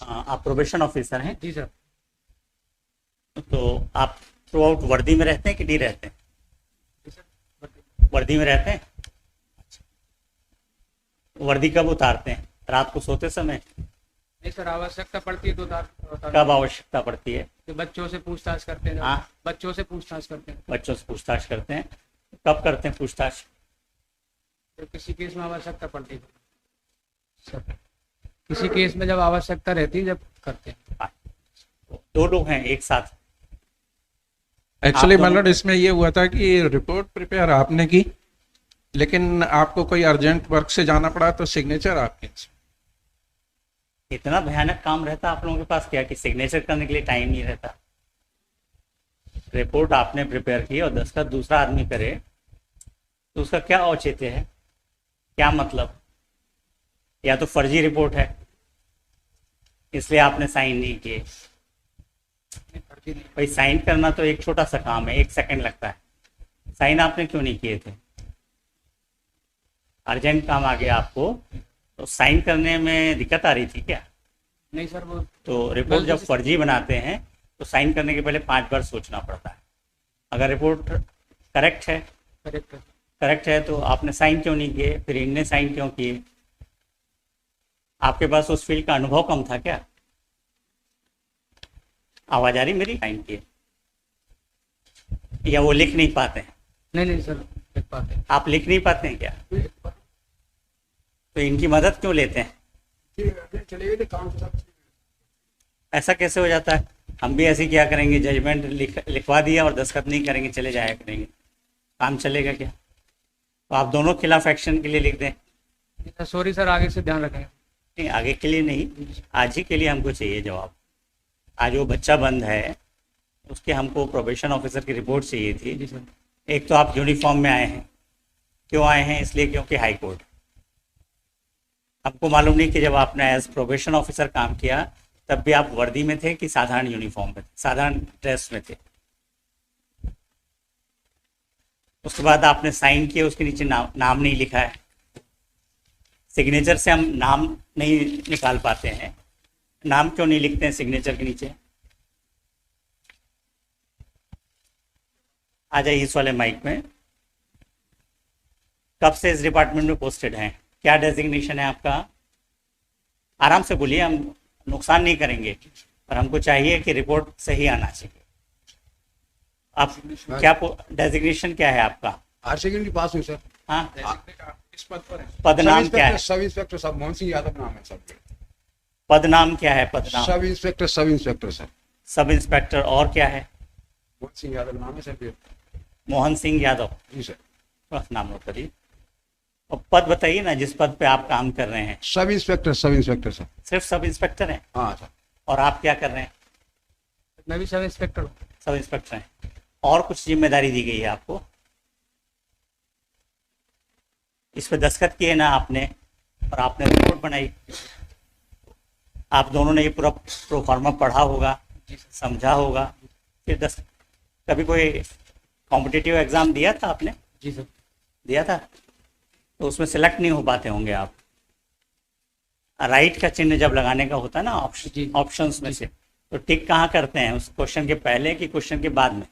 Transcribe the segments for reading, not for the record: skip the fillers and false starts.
आप probation officer हैं? जी sir. तो आप थ्रू आउट वर्दी में रहते हैं कि नहीं रहते हैं? जी सर। वर्दी में रहते हैं। वर्दी कब उतारते हैं? रात को सोते समय? नहीं सर, आवश्यकता पड़ती है तो कब आवश्यकता पड़ती है? तो बच्चों से पूछताछ करते हैं हाँ, बच्चों से पूछताछ करते हैं। बच्चों से पूछताछ करते हैं। कब करते हैं पूछताछ? तो किसी केस में आवश्यकता पड़ती है सर, किसी केस में जब आवश्यकता रहती है जब करते हैं। हाँ, दो लोग हैं एक साथ? एक्चुअली आप दोनों- मतलब इसमें ये हुआ था कि रिपोर्ट प्रिपेयर आपने की, लेकिन आपको कोई अर्जेंट वर्क से जाना पड़ा तो सिग्नेचर आपके। इतना भयानक काम रहता आप लोगों के पास क्या कि सिग्नेचर करने के लिए टाइम नहीं रहता? रिपोर्ट आपने प्रिपेयर की और दस्तखत दूसरा आदमी करे तो उसका क्या औचित्य है? क्या मतलब? या तो फर्जी रिपोर्ट है इसलिए आपने साइन नहीं किए। भाई साइन करना तो एक छोटा सा काम है, 1 सेकंड लगता है। साइन आपने क्यों नहीं किए थे? अर्जेंट काम आ गया आपको तो साइन करने में दिक्कत आ रही थी क्या? नहीं सर, वो तो रिपोर्ट जब फर्जी बनाते हैं तो साइन करने के पहले 5 बार सोचना पड़ता है। अगर रिपोर्ट करेक्ट है करेक्ट है। करेक्ट है तो आपने साइन क्यों नहीं किए? फिर इनने साइन क्यों किए? आपके पास उस फील्ड का अनुभव कम था क्या? आवाज आ रही मेरी? साइन किए या वो लिख नहीं पाते हैं? नहीं नहीं सर, एक बात है। आप लिख नहीं पाते हैं क्या? तो इनकी मदद क्यों लेते हैं? ऐसा कैसे हो जाता है? हम भी ऐसे क्या करेंगे, जजमेंट लिखवा दिया और दस्तखत नहीं करेंगे, चले जाया करेंगे, काम चलेगा क्या? तो आप दोनों खिलाफ एक्शन के लिए लिख दें। सॉरी सर, आगे से ध्यान रखेंगे। नहीं, आगे के लिए नहीं, आज ही के लिए हमको चाहिए जवाब। आज वो बच्चा बंद है, उसके हमको प्रोबेशन ऑफिसर की रिपोर्ट चाहिए थी। जी सर। एक तो आप यूनिफॉर्म में आए हैं, क्यों आए हैं? इसलिए क्योंकि हाई कोर्ट। हमको मालूम नहीं कि जब आपने एज प्रोबेशन ऑफिसर काम किया तब भी आप वर्दी में थे कि साधारण यूनिफॉर्म में थे, साधारण ड्रेस में थे। उसके बाद आपने साइन किए, उसके नीचे नाम नहीं लिखा है। सिग्नेचर से हम नाम नहीं निकाल पाते हैं। नाम क्यों नहीं लिखते हैं सिग्नेचर के नीचे? आ जाइए इस वाले माइक में। कब से इस डिपार्टमेंट में पोस्टेड हैं? क्या डेजिग्नेशन है आपका? आराम से बोलिए, हम नुकसान नहीं करेंगे, पर हमको चाहिए कि रिपोर्ट सही आना चाहिए। आप क्या डेजिग्नेशन क्या है आपका? हायर सेकेंडरी पास हुई सर। हाँ, इस पद पर है। पद नाम क्या है? सब इंस्पेक्टर साहब मोहन सिंह यादव नाम है सर। पद नाम क्या है? पद नाम sub inspector sir. Sub inspector. और क्या है? मोहन सिंह यादव नाम है सर। मोहन सिंह यादव। जी सर। बस नाम नोट करिए और पद बताइए ना जिस पद पे आप काम कर रहे हैं। Sub inspector sir. सिर्फ सब इंस्पेक्टर हैं? हाँ सर। और आप क्या कर रहे हैं? मैं भी सब इंस्पेक्टर हूँ। सब इंस्पेक्टर हैं। और कुछ जिम्मेदारी दी गई है आपको? इस पे दस्तखत किए ना आपने, और आपने रिपोर्ट बनाई। आप दोनों ने ये पूरा प्रोफार्मा पढ़ा होगा, समझा होगा। फिर कभी कोई कॉम्पिटिटिव एग्जाम दिया था आपने? जी सर। दिया था, तो उसमें सेलेक्ट नहीं हो पाते होंगे आप। राइट का चिन्ह जब लगाने का होता है ना जी। ऑप्शंस में से, तो टिक कहाँ करते हैं? उस क्वेश्चन के पहले कि क्वेश्चन के बाद में?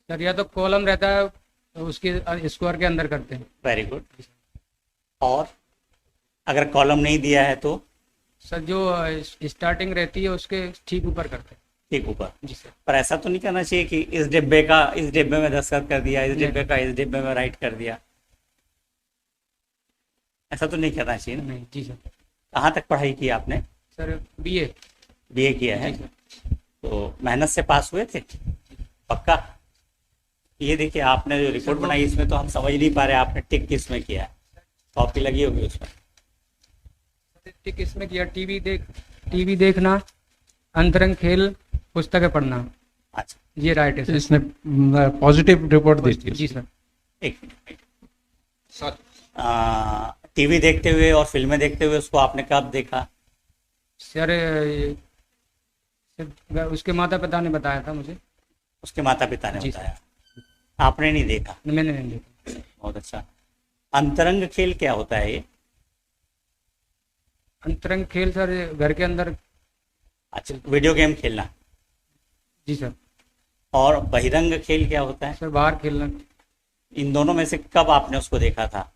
सर या तो कॉलम रहता है तो उसके स्क्वायर के अंदर करते हैं। Very good. और अगर कॉलम नहीं दिया है तो? सर जो स्टार्टिंग रहती है उसके ठीक ऊपर करते हैं। ठीक ऊपर। जी सर। पर ऐसा तो नहीं करना चाहिए कि इस डिब्बे का इस डिब्बे में दस्तखत कर दिया, इस डिब्बे का इस डिब्बे में राइट कर दिया। ऐसा तो नहीं करना चाहिए ना? नहीं। जी सर। कहाँ तक पढ़ाई की आपने? Sir BA. बीए किया है? जी सर। तो मेहनत से पास हुए थे पक्का? ये देखिए, आपने जो रिपोर्ट बनाई इसमें तो हम समझ नहीं पा रहे आपने टिक किस में किया है। कॉपी लगी होगी उसमें। टिक इसमें किया, टीवी देखना, अंतरंग खेल, पुस्तकें पढ़ना। अच्छा, ये राइट है सर। इसने पॉजिटिव रिपोर्ट दी थी। जी सर। एक मिनट। टीवी देखते हुए और फिल्में देखते हुए उसको आपने कब देखा? सर उसके माता पिता ने बताया था मुझे। उसके माता पिता ने जी बताया, आपने नहीं देखा? मैंने नहीं देखा। बहुत अच्छा। अंतरंग खेल क्या होता है ये? अंतरंग खेल सर घर के अंदर। अच्छा, वीडियो गेम खेलना। जी सर। और बहिरंग खेल क्या होता है? सर बाहर खेलना। इन दोनों में से कब आपने उसको देखा था?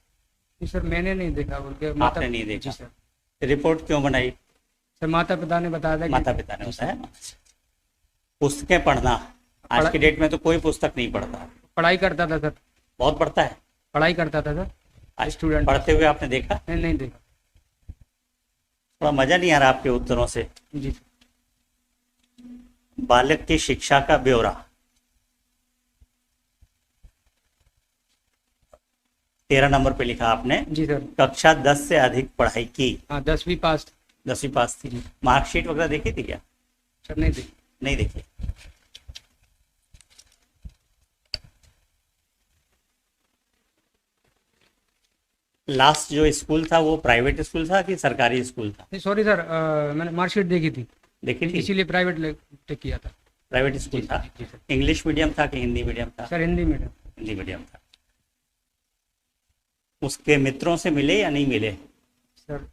जी सर, मैंने नहीं देखा, उनके आपने नहीं देखा? जी सर। रिपोर्ट क्यों बनाई? सर माता पिता ने बताया था कि माता पिता ने बताया। पुस्तकें पढ़ना, आज की डेट में तो कोई पुस्तक नहीं पढ़ता। पढ़ाई करता था सर। बहुत पढ़ता है। पढ़ाई करता था सर। आज स्टूडेंट पढ़ते हुए आपने देखा? नहीं देखा। थोड़ा मजा नहीं आ रहा आपके उत्तरों से। जी। बालक की शिक्षा का ब्यौरा। 13 नंबर पे लिखा आपने। जी सर। कक्षा 10 से अधिक पढ़ाई की। हाँ 10वीं पास। 10वीं पास थी। मार्कशीट वगैरह देखी थी क्या? सर नहीं देखी। नहीं देखी। लास्ट जो स्कूल था वो प्राइवेट स्कूल था कि सरकारी स्कूल था? नहीं सॉरी सर, मैंने मार्कशीट देखी थी, देखी थी? इसीलिए प्राइवेट किया था। प्राइवेट स्कूल था। जी सर। इंग्लिश मीडियम था कि हिंदी मीडियम था? Sir Hindi medium. Hindi medium था। उसके मित्रों से मिले या नहीं मिले? सर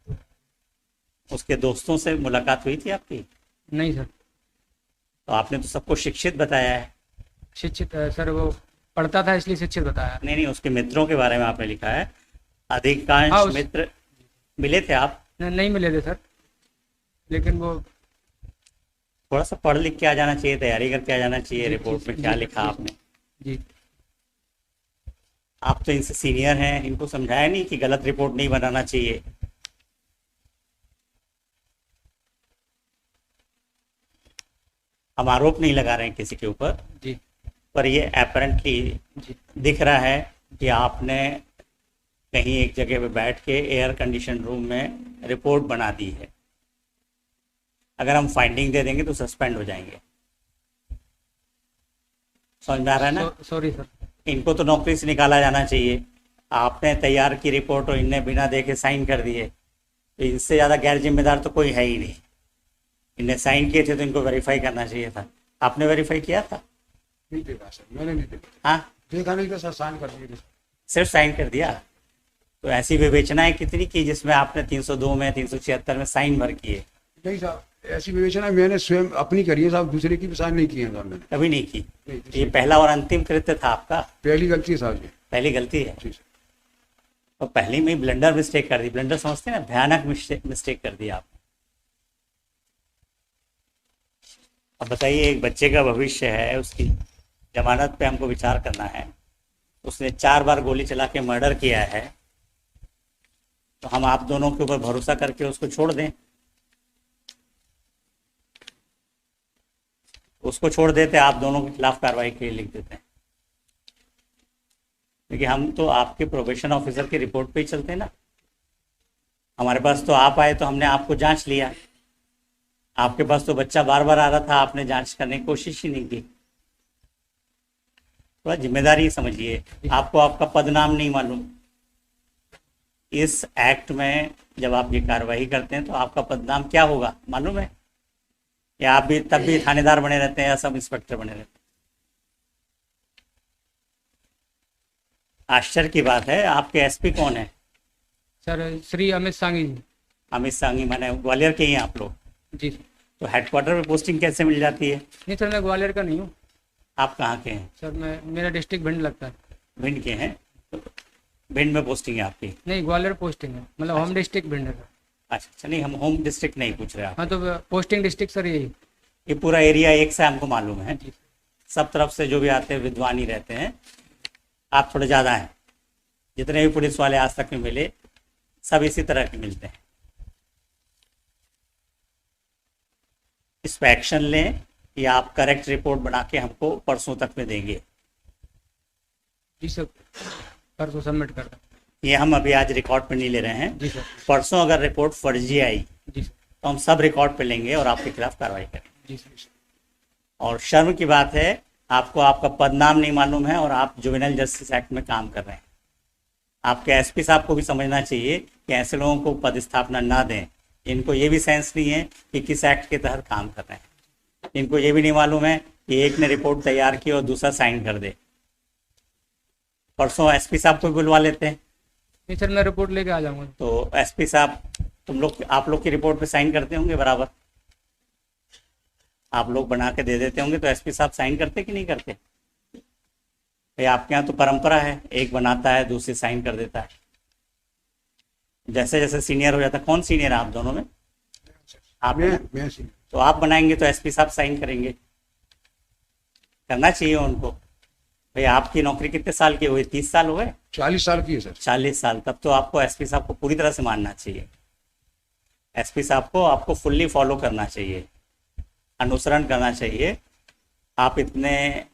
उसके दोस्तों से मुलाकात हुई थी आपकी? नहीं सर। तो आपने तो सबको शिक्षित बताया है। शिक्षित सर वो पढ़ता था इसलिए शिक्षित बताया। नहीं नहीं, उसके मित्रों के बारे में आपने लिखा है। अधिकांश हाँ, मित्र मिले थे आप? नहीं मिले थे सर, लेकिन वो थोड़ा सा पढ़ लिख के आ जाना चाहिए, तैयारी करके आ जाना चाहिए। रिपोर्ट में क्या लिखा आपने? जी। आप तो इनसे सीनियर हैं, इनको समझाया नहीं कि गलत रिपोर्ट नहीं बनाना चाहिए? हम आरोप नहीं लगा रहे हैं किसी के ऊपर, जी पर ये अपरेंटली जी दिख रहा है कि आपने कहीं एक जगह पे बैठ के एयर कंडीशन रूम में रिपोर्ट बना दी है। अगर हम फाइंडिंग दे देंगे तो सस्पेंड हो जाएंगे। समझ में आ रहा है ना? Sorry sir. इनको तो नौकरी से निकाला जाना चाहिए। आपने तैयार की रिपोर्ट और इनने बिना देखे साइन कर दिए, तो इनसे ज़्यादा गैर जिम्मेदार तो कोई है ही नहीं। इनने साइन किए थे तो इनको वेरीफाई करना चाहिए था। आपने वेरीफाई किया था? नहीं देखा सर, मैंने नहीं देखा। हाँ, देखा नहीं तो सर साइन कर दिए थे। सिर्फ साइन कर दिया। तो ऐसी विवेचनाएं कितनी की जिसमें आपने 302 में 376 में साइन भर किए? नहीं साहब, ऐसी विवेचना मैंने स्वयं अपनी करी है साहब, दूसरे की भी साइन नहीं किए हैं साहब मैंने। कभी नहीं की? नहीं, ये पहला और अंतिम कृत्य था आपका? पहली गलती है साहब जी। पहली गलती है। जी सर। और पहली में ब्लंडर मिस्टेक कर दी। ब्लंडर समझते हैं ना, भयानक मिस्टेक कर दी आपने। अब बताइए, एक बच्चे का भविष्य है, उसकी जमानत पे हमको विचार करना है। उसने 4 बार गोली चला के मर्डर किया है, तो हम आप दोनों के ऊपर भरोसा करके उसको छोड़ दें? उसको छोड़ देते, आप दोनों के खिलाफ कार्रवाई के लिए लिख देते हैं। क्योंकि हम तो आपके प्रोबेशन ऑफिसर की रिपोर्ट पे ही चलते हैं ना। हमारे पास तो आप आए तो हमने आपको जांच लिया। आपके पास तो बच्चा बार बार आ रहा था, आपने जांच करने की कोशिश ही नहीं की। थोड़ा जिम्मेदारी समझिए। आपको आपका पदनाम नहीं मालूम। इस एक्ट में जब आप ये कार्रवाई करते हैं तो आपका पदनाम क्या होगा मालूम है? या आप भी तब भी थानेदार बने रहते हैं या सब इंस्पेक्टर बने रहते हैं? आश्चर्य की बात है, आपके एसपी कौन है? सर श्री अमित सांगी जी। अमित सांगी माने ग्वालियर के ही हैं आप लोग? जी। तो हेडक्वार्टर में पोस्टिंग कैसे मिल जाती है? नहीं सर, मैं ग्वालियर का नहीं हूँ। आप कहाँ के हैं? सर मेरा डिस्ट्रिक्ट भिंड लगता है। भिंड के हैं? तो भिंड में पोस्टिंग है आपकी? नहीं, ग्वालियर पोस्टिंग है, मतलब होम डिस्ट्रिक्ट भिंड है। अच्छा, नहीं हम होम डिस्ट्रिक्ट नहीं पूछ रहे आप। हाँ तो पोस्टिंग डिस्ट्रिक्ट सर यही। ये पूरा एरिया एक से हमको मालूम है। जी। सब तरफ से जो भी आते हैं विद्वान ही रहते हैं। आप थोड़े ज़्यादा हैं। जितने भी पुलिस वाले आज तक में मिले सब इसी तरह के मिलते हैं। इस पर एक्शन लें या आप करेक्ट रिपोर्ट बना के हमको परसों तक में देंगे? जी सर, परसों सबमिट कर दें। ये हम अभी आज रिकॉर्ड पे नहीं ले रहे हैं। जी सर। परसों अगर रिपोर्ट फर्जी आई जी सर। तो हम सब रिकॉर्ड पे लेंगे और आपके खिलाफ कार्रवाई करेंगे। जी सर। और शर्म की बात है, आपको आपका पदनाम नहीं मालूम है और आप जुवेनाइल जस्टिस एक्ट में काम कर रहे हैं। आपके एसपी साहब को भी समझना चाहिए कि ऐसे लोगों को पदस्थापना ना दें। इनको ये भी सेंस नहीं है कि किस एक्ट के तहत काम कर रहे हैं। इनको ये भी नहीं मालूम है कि एक ने रिपोर्ट तैयार की और दूसरा साइन कर दे। परसों एसपी साहब को भी बुलवा लेते हैं। नहीं सर, मैं रिपोर्ट लेके आ जाऊँगा। तो एसपी साहब आप लोग की रिपोर्ट पे साइन करते होंगे बराबर, आप लोग बना के दे देते होंगे, तो एसपी साहब साइन करते कि नहीं करते? भाई आपके यहाँ तो परंपरा है, एक बनाता है दूसरी साइन कर देता है। जैसे जैसे सीनियर हो जाता है, कौन सीनियर है आप दोनों में? आप हैं? मैं सी तो आप बनाएंगे तो एसपी साहब साइन करेंगे, करना चाहिए उनको। भाई आपकी नौकरी कितने साल की हुई? 30 साल हो गए? 40 साल की है सर। 40 साल, तब तो आपको एसपी साहब को पूरी तरह से मानना चाहिए। एसपी साहब को आपको फुल्ली फॉलो करना चाहिए, अनुसरण करना चाहिए। आप इतने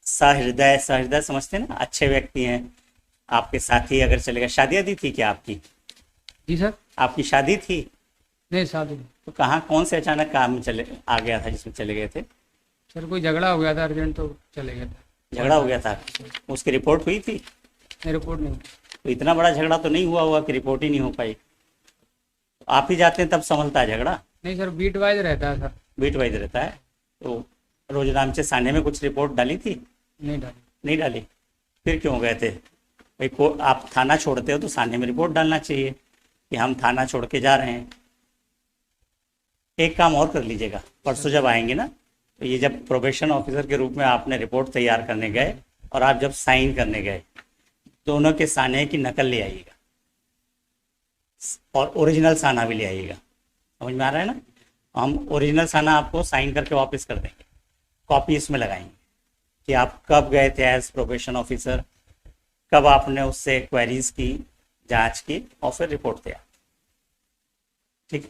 सहृदय समझते हैं ना, अच्छे व्यक्ति हैं। आपके साथी अगर चले गए, शादी आदि थी क्या आपकी? जी सर। आपकी शादी थी? नहीं शादी नहीं। तो कहाँ, कौन से अचानक काम में चले आ गया था जिसमें चले गए थे? सर कोई झगड़ा हो गया था अर्जेंट, तो चले गए थे। झगड़ा हो गया था, उसकी रिपोर्ट हुई थी? नहीं रिपोर्ट नहीं। तो इतना बड़ा झगड़ा तो नहीं हुआ होगा कि रिपोर्ट ही नहीं हो पाई। तो आप ही जाते हैं तब संभलता है झगड़ा? नहीं सर, बीट वाइज रहता है सर। बीट वाइज रहता है। तो रोज नामचे थाने में कुछ रिपोर्ट डाली थी? नहीं डाली। नहीं डाली? फिर क्यों गए थे? भाई को आप थाना छोड़ते हो तो थाने में रिपोर्ट डालना चाहिए कि हम थाना छोड़ के जा रहे हैं। एक काम और कर लीजिएगा, परसों जब आएंगे ना, तो ये जब प्रोबेशन ऑफिसर के रूप में आपने रिपोर्ट तैयार करने गए और आप जब साइन करने गए, दोनों के साने की नकल ले आइएगा और ओरिजिनल साना भी ले आइएगा। समझ में आ रहा है ना? हम ओरिजिनल साना आपको साइन करके वापस कर देंगे, कॉपी इसमें लगाएंगे कि आप कब गए थे एज प्रोबेशन ऑफिसर, कब आपने उससे क्वेरीज की, जांच की और फिर रिपोर्ट दिया। ठीक है?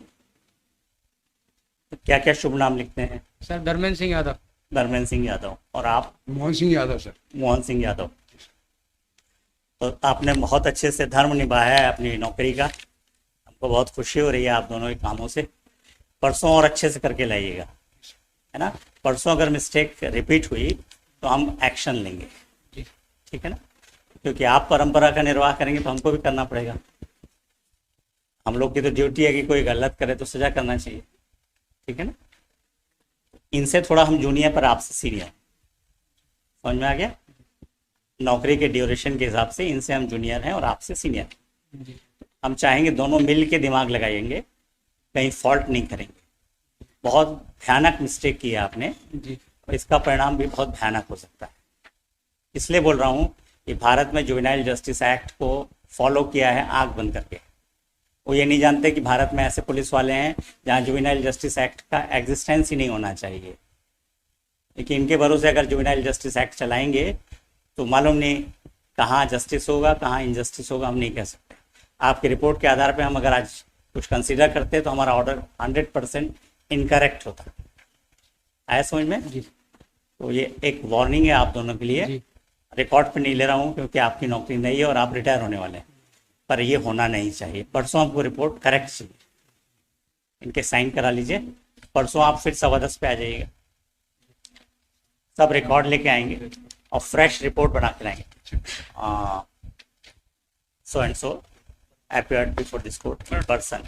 तो क्या क्या शुभ नाम लिखते हैं? सर धर्मेंद्र सिंह यादव। धर्मेंद्र सिंह यादव। और आप? मोहन सिंह यादव सर। मोहन सिंह यादव। तो आपने बहुत अच्छे से धर्म निभाया है अपनी नौकरी का, हमको बहुत खुशी हो रही है आप दोनों के कामों से। परसों और अच्छे से करके लाइएगा, है ना? परसों अगर मिस्टेक रिपीट हुई तो हम एक्शन लेंगे, ठीक है ना? क्योंकि आप परंपरा का निर्वाह करेंगे तो हमको भी करना पड़ेगा। हम लोग की तो ड्यूटी है कि कोई गलत करे तो सजा करना चाहिए, ठीक है ना? इनसे थोड़ा हम जूनियर पर आपसे सीनियर, समझ में आ गया? नौकरी के ड्यूरेशन के हिसाब से इनसे हम जूनियर हैं और आपसे सीनियर। जी। हम चाहेंगे दोनों मिल के दिमाग लगाएंगे, कहीं फॉल्ट नहीं करेंगे। बहुत भयानक मिस्टेक की है आपने जी। और इसका परिणाम भी बहुत भयानक हो सकता है। इसलिए बोल रहा हूँ कि भारत में जुवेनाइल जस्टिस एक्ट को फॉलो किया है आंख बंद करके। वो ये नहीं जानते कि भारत में ऐसे पुलिस वाले हैं जहाँ जुवेनाइल जस्टिस एक्ट का एग्जिस्टेंस ही नहीं होना चाहिए। लेकिन इनके भरोसे अगर जुवेनाइल जस्टिस एक्ट चलाएंगे तो मालूम नहीं कहाँ जस्टिस होगा, कहाँ इनजस्टिस होगा, हम नहीं कह सकते। आपकी रिपोर्ट के आधार पे हम अगर आज कुछ कंसीडर करते तो हमारा ऑर्डर 100% इनकरेक्ट होता। आया समझ में? जी। तो ये एक वार्निंग है आप दोनों के लिए। जी। रिकॉर्ड पे नहीं ले रहा हूँ क्योंकि आपकी नौकरी नहीं है और आप रिटायर होने वाले हैं, पर ये होना नहीं चाहिए। परसों आपको रिपोर्ट करेक्ट चाहिए, इनके साइन करा लीजिए। परसों आप फिर 10:15 पे आ जाइएगा, सब रिकॉर्ड लेके आएंगे और फ्रेश रिपोर्ट बना के लाएंगे। So and so appeared before this court in person.